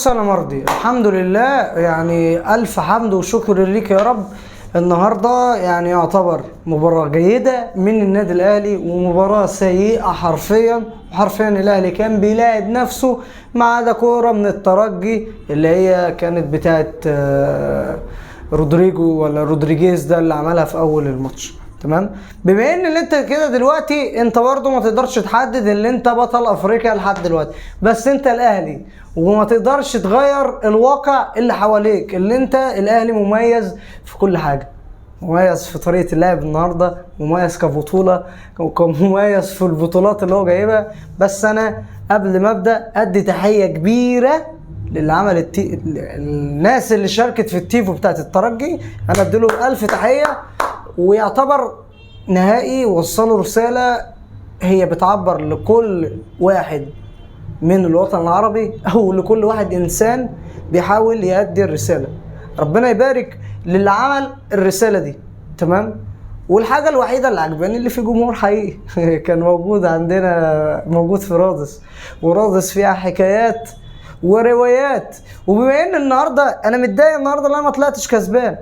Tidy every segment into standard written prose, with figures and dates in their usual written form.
بص انا مرضي الحمد لله، يعني الف حمد وشكر ليك يا رب. النهارده يعني يعتبر مباراة جيدة من النادي الاهلي ومباراة سيئة حرفيا. الاهلي كان بيلاعب نفسه ما عدا كورة من الترجي اللي هي كانت بتاعت رودريجو ولا رودريجيز ده اللي عملها في اول الماتش. تمام. بما ان اللي انت كده دلوقتي انت برضه ما تقدرش تحدد اللي انت بطل افريقيا لحد دلوقتي، بس انت الاهلي وما تقدرش تغير الواقع اللي حواليك. اللي انت الاهلي مميز في كل حاجه، مميز في طريقه اللعب النهارده، مميز كبطوله، مميز في البطولات اللي هو جايبها. بس انا قبل ما ابدا ادي تحيه كبيره للي عمل الناس اللي شاركت في التيفو بتاعت الترجي، انا اديله الف تحيه. ويعتبر نهائي وصلوا رسالة هي بتعبر لكل واحد من الوطن العربي او لكل واحد انسان بيحاول يؤدي الرسالة. ربنا يبارك للي عمل الرسالة دي. تمام. والحاجة الوحيدة اللي عجباني اللي في جمهور حقيقي كان موجود عندنا، موجود في رادس، ورادس فيها حكايات وروايات. وبما ان النهاردة انا متضايق النهاردة لأنا ما طلعتش كسبان،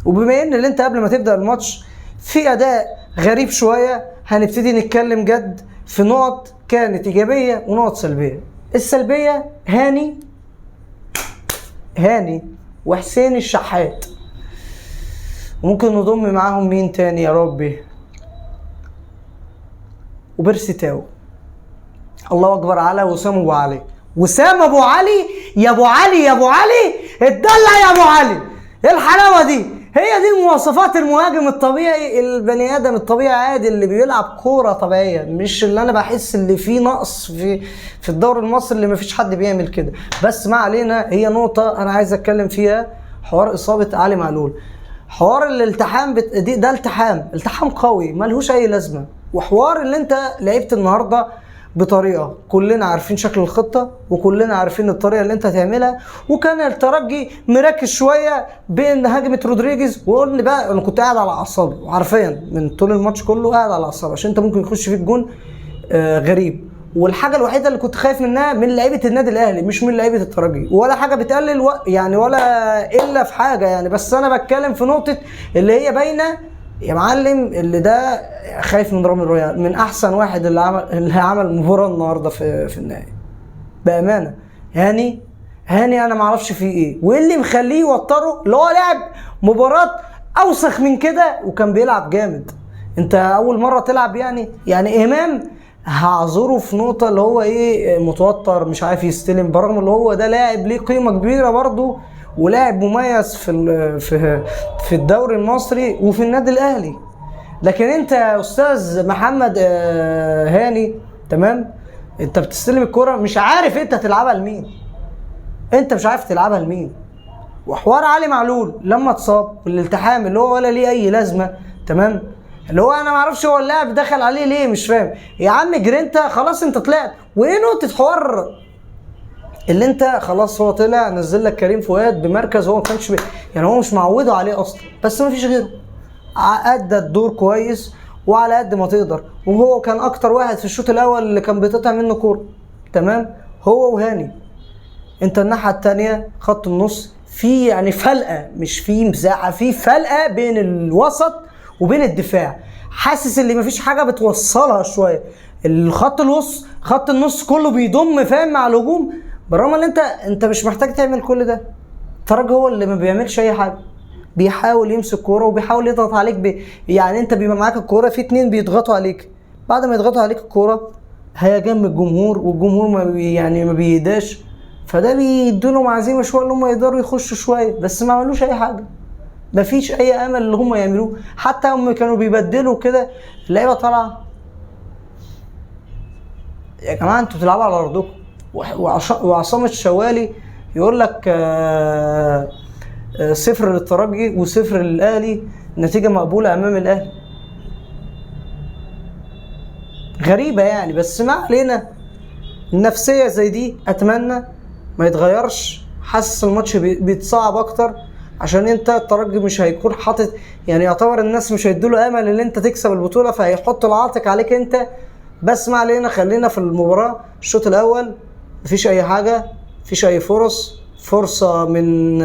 وبما ان اللي انت قبل ما تبدأ الماتش في اداء غريب شوية، هنبتدي نتكلم جد في نقط كانت ايجابية ونقط سلبية. السلبية هاني وحسين الشحات، وممكن نضم معاهم مين تاني يا ربي، وبيرسي تاو. الله اكبر على وسام ابو علي. وسام ابو علي يا ابو علي يا ابو علي، اتدلع يا ابو علي. ايه الحلاوه دي؟ هي دي مواصفات المهاجم الطبيعي، البني ادم الطبيعي عادي اللي بيلعب كوره طبيعيه، مش اللي انا بحس اللي فيه نقص في الدوري المصري اللي مفيش حد بيعمل كده. بس ما علينا، هي نقطه انا عايز اتكلم فيها، حوار اصابه علي معلول. حوار الالتحام ده التحام قوي ملهوش اي لازمه. وحوار اللي انت لعبت النهارده بطريقه كلنا عارفين شكل الخطه وكلنا عارفين الطريقه اللي انت هتعملها، وكان الترجي مركز شويه بين هجمه رودريجيز. وقول لي بقى، انا كنت قاعد على اعصابي حرفيا من طول الماتش كله، قاعد على اعصابي عشان انت ممكن يخش فيك جون غريب. والحاجه الوحيده اللي كنت خايف منها من لعيبه النادي الاهلي مش من لعيبه الترجي، ولا حاجه بتقلل يعني ولا الا في حاجه يعني. بس انا بتكلم في نقطه اللي هي باينه يا معلم، اللي ده خايف من رامي رويال، من احسن واحد اللي عمل مباراه النهارده في النهائي بامانه. هاني انا ما اعرفش فيه ايه، وايه اللي مخليه يوتره، اللي هو لعب مباراه اوسخ من كده وكان بيلعب جامد. انت اول مره تلعب يعني امام هعذره في نقطه اللي هو ايه، متوتر مش عارف يستلم، برغم اللي هو ده لاعب ليه قيمه كبيره برضه ولاعب مميز في الدوري المصري وفي النادي الاهلي. لكن انت يا استاذ محمد هاني، تمام، انت بتستلم الكرة مش عارف انت تلعبها لمين، انت مش عارف تلعبها لمين. وحوار علي معلول لما اتصاب والالتحام اللي هو ولا ليه اي لازمه، تمام، اللي هو انا ما اعرفش هو اللاعب دخل عليه ليه، مش فاهم يا عم. جرينتا خلاص انت طلعت، وايه نقطه حوار اللي انت خلاص هو طلع نزل لك كريم فؤاد بمركز هو ما كانش يعني هو مش معوده عليه اصلا، بس ما فيش غيره ادى الدور كويس وعلى قد ما تقدر. وهو كان اكتر واحد في الشوط الاول اللي كان بيتقطع منه كوره، تمام، هو وهاني. انت الناحيه الثانيه خط النص في يعني فلقه، مش في مساحه، في فلقه بين الوسط وبين الدفاع. حاسس ان مفيش حاجه بتوصلها شويه. خط النص كله بيضم فاهم مع الهجوم، بالرغم ان انت مش محتاج تعمل كل ده. الترجي هو اللي ما بيعملش اي حاجه، بيحاول يمسك كوره وبيحاول يضغط عليك يعني انت بيبقى معاك الكوره في اتنين بيضغطوا عليك، بعد ما يضغطوا عليك الكوره هيجم الجمهور، والجمهور ما بيهداش، فده بيديلهم عزيمه شويه اللي هم يقدروا يخشوا شويه، بس ما عملوش اي حاجه، مفيش اي امل اللي هم يعملوه. حتى هم كانوا بيبدلوا كده اللعيبه طالعه. يا جماعه انتوا بتلعبوا على ارضكم. وعصام الشوالي يقول لك 0 للترجي و0 للاهلي، نتيجه مقبوله امام الاهلي. غريبه يعني، بس ما علينا. النفسيه زي دي اتمنى ما يتغيرش. حاسس الماتش بيتصعب اكتر عشان انت الترجي مش هيكون حاطط، يعني يعتبر الناس مش هيدوله امل ان انت تكسب البطوله، فهيحط العاتق عليك انت. بس ما علينا، خلينا في المباراه. الشوط الاول مفيش اي حاجه، مفيش اي فرصه من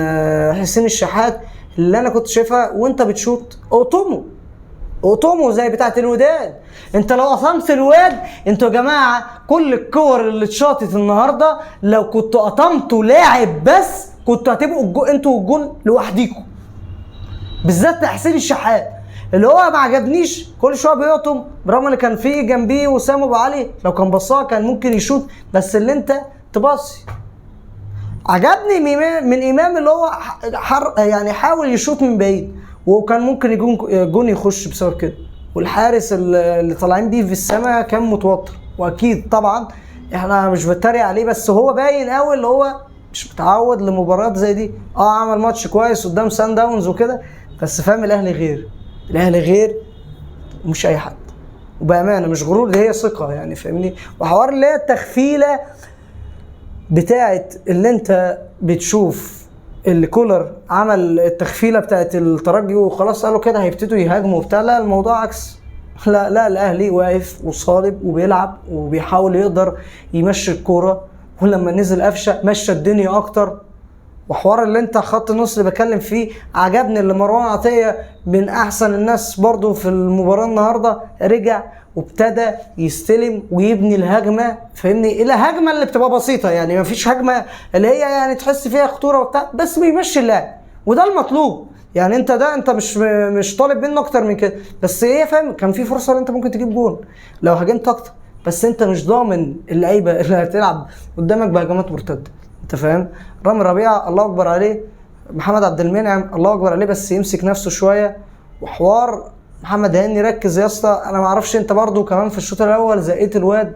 حسين الشحات اللي انا كنت شايفها وانت بتشوط اقطمه زي بتاعه الوداد. انت لو قطمت الواد، انتوا يا جماعه كل الكور اللي اتشاطت النهارده لو كنتوا قطمتوا لاعب بس كنتوا هتبقوا انتوا الجون لوحديكم، بالذات حسين الشحات اللي هو ما عجبنيش كل شويه بيقطم، برغم ان كان في جنبيه وسام ابو علي لو كان بصاه كان ممكن يشوط، بس اللي انت تبصي. عجبني من امام اللي هو يعني حاول يشوط من بعيد وكان ممكن جون يخش بسبب كده، والحارس اللي طالعين بيه في السماء كان متوتر، واكيد طبعا احنا مش بتريق عليه بس هو باين قوي اللي هو مش متعود لمباريات زي دي. عمل ماتش كويس قدام سان داونز وكده، بس فاهم الاهلي غير مش اي حد، وبامانه مش غرور، دي هي ثقه يعني فاهمني. وحوار اللي هي التخفيله بتاعت اللي انت بتشوف اللي كولر عمل التخفيله بتاعت الترجي وخلاص قالوا كده هيبتدوا يهاجموا وبتاع، لا الموضوع عكس. لا الاهلي واقف وصالب وبيلعب وبيحاول يقدر يمشي الكوره، ولما نزل قفشه مشى الدنيا اكتر. وحوار اللي انت خط النص اللي بكلم فيه عجبني، اللي مروان عطيه من احسن الناس برضو في المباراه النهارده رجع وابتدى يستلم ويبني الهجمه فاهمني، الهجمه اللي بتبقى بسيطه يعني ما فيش هجمه اللي هي يعني تحس فيها خطوره وبتاع، بس بيمشي اللاعب وده المطلوب يعني. انت مش طالب منه اكتر من كده، بس ايه فاهم كان في فرصه ان انت ممكن تجيب جون لو هاجمت اكتر، بس انت مش ضامن اللعيبه اللي هتلعب قدامك بهجمات مرتده انت فاهم. رامي ربيعه الله اكبر عليه، محمد عبد المنعم الله اكبر عليه بس يمسك نفسه شويه. وحوار محمد هاني ركز يا اسطى، انا ما اعرفش انت برضو كمان في الشوط الاول زقيت الواد،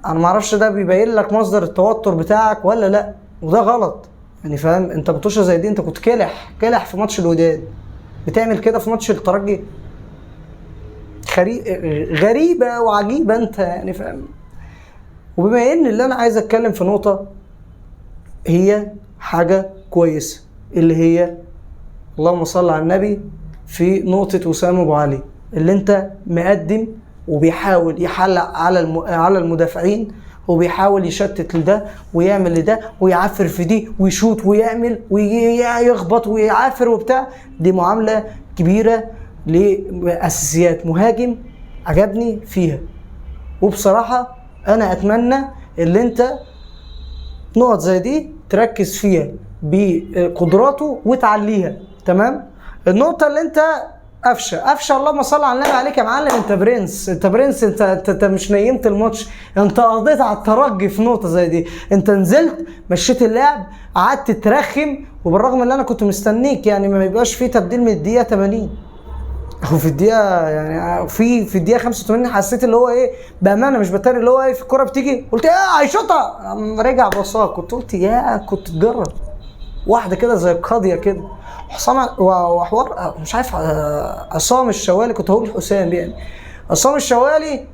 انا ما اعرفش ده بيبين لك مصدر التوتر بتاعك ولا لا، وده غلط يعني فاهم. انت بطوشه زي دي انت كنت كلح في ماتش الوداد، بتعمل كده في ماتش الترجي؟ غريبه وعجيبه انت يعني فاهم. وبما ان اللي انا عايز اتكلم في نقطه هي حاجه كويسه اللي هي اللهم صل على النبي في نقطه وسام ابو علي، اللي انت مقدم وبيحاول يحلق على المدافعين وبيحاول يشتت لده ويعمل لده ويعافر في دي ويشوط ويعمل ويخبط ويعافر وبتاع. دي معامله كبيره لاساسيات مهاجم عجبني فيها، وبصراحه انا اتمنى اللي انت نقط زي دي تركز فيها بقدراته وتعليها تمام. النقطه اللي انت قفشه اللهم صل على النبي عليك يا معلم، انت برنس انت مش نيمت الماتش، انت قضيت على الترجي في نقطه زي دي، انت نزلت مشيت اللعب قعدت ترخم، وبالرغم ان انا كنت مستنيك يعني ما يبقاش في تبديل من الدقيقه 80 او في الدقيقه يعني في الدقيقه 85 حسيت اللي هو ايه بامانه مش بتاري اللي هو ايه في الكوره بتيجي قلت ايه هيشوطها رجع بصاها، كنت كنت تجرب واحده كده زي القاضيه كده. حسام وحوار مش عارف عصام الشوالي، كنت هقول حسام يعني عصام الشوالي.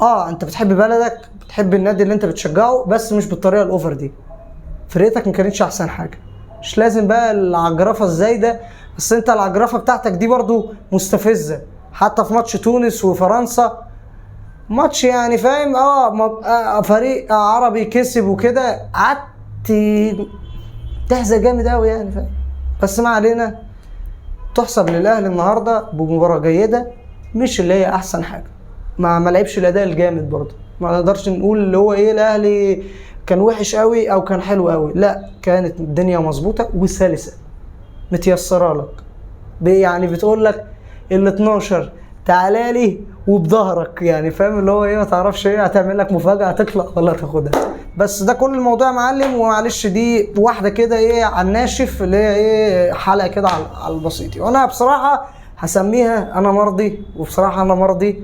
انت بتحب بلدك بتحب النادي اللي انت بتشجعه بس مش بالطريقه الاوفر دي، فرقتك ما كانتش احسن حاجه، مش لازم بقى العجرفه الزايده، بس انت العجرفه بتاعتك دي برضو مستفزه. حتى في ماتش تونس وفرنسا ماتش يعني فاهم فريق عربي كسب وكده قعدت تحزق جامد قوي يعني فاهم. بس ما علينا، تحسب للاهلي النهارده بمباراه جيده، مش اللي هي احسن حاجه، ما لعبش الاداء الجامد برضه، ما نقدرش نقول اللي هو ايه الاهلي كان وحش قوي او كان حلو قوي، لا كانت الدنيا مظبوطه وسلسه متيسره لك يعني بتقول لك ال 12 تعالى لي وبظهرك يعني فاهم اللي هو ايه، ما تعرفش ايه هتعمل لك مفاجاه هتطلع ولا تاخدها. بس ده كل الموضوع يا معلم، ومعلش دي واحده كده ايه على الناشف اللي هي ايه حلقه كده على البسيط. وانا بصراحه هسميها انا مرضي، وبصراحه انا مرضي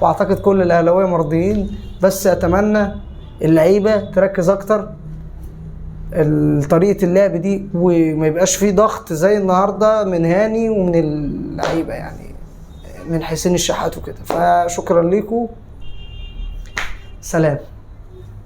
واعتقد كل الاهلاويه مرضيين، بس اتمنى اللعيبه تركز اكتر طريقه اللعب دي وما يبقاش فيه ضغط زي النهارده من هاني ومن اللعيبه يعني من حسين الشحات وكده. فشكرا لكم، سلام.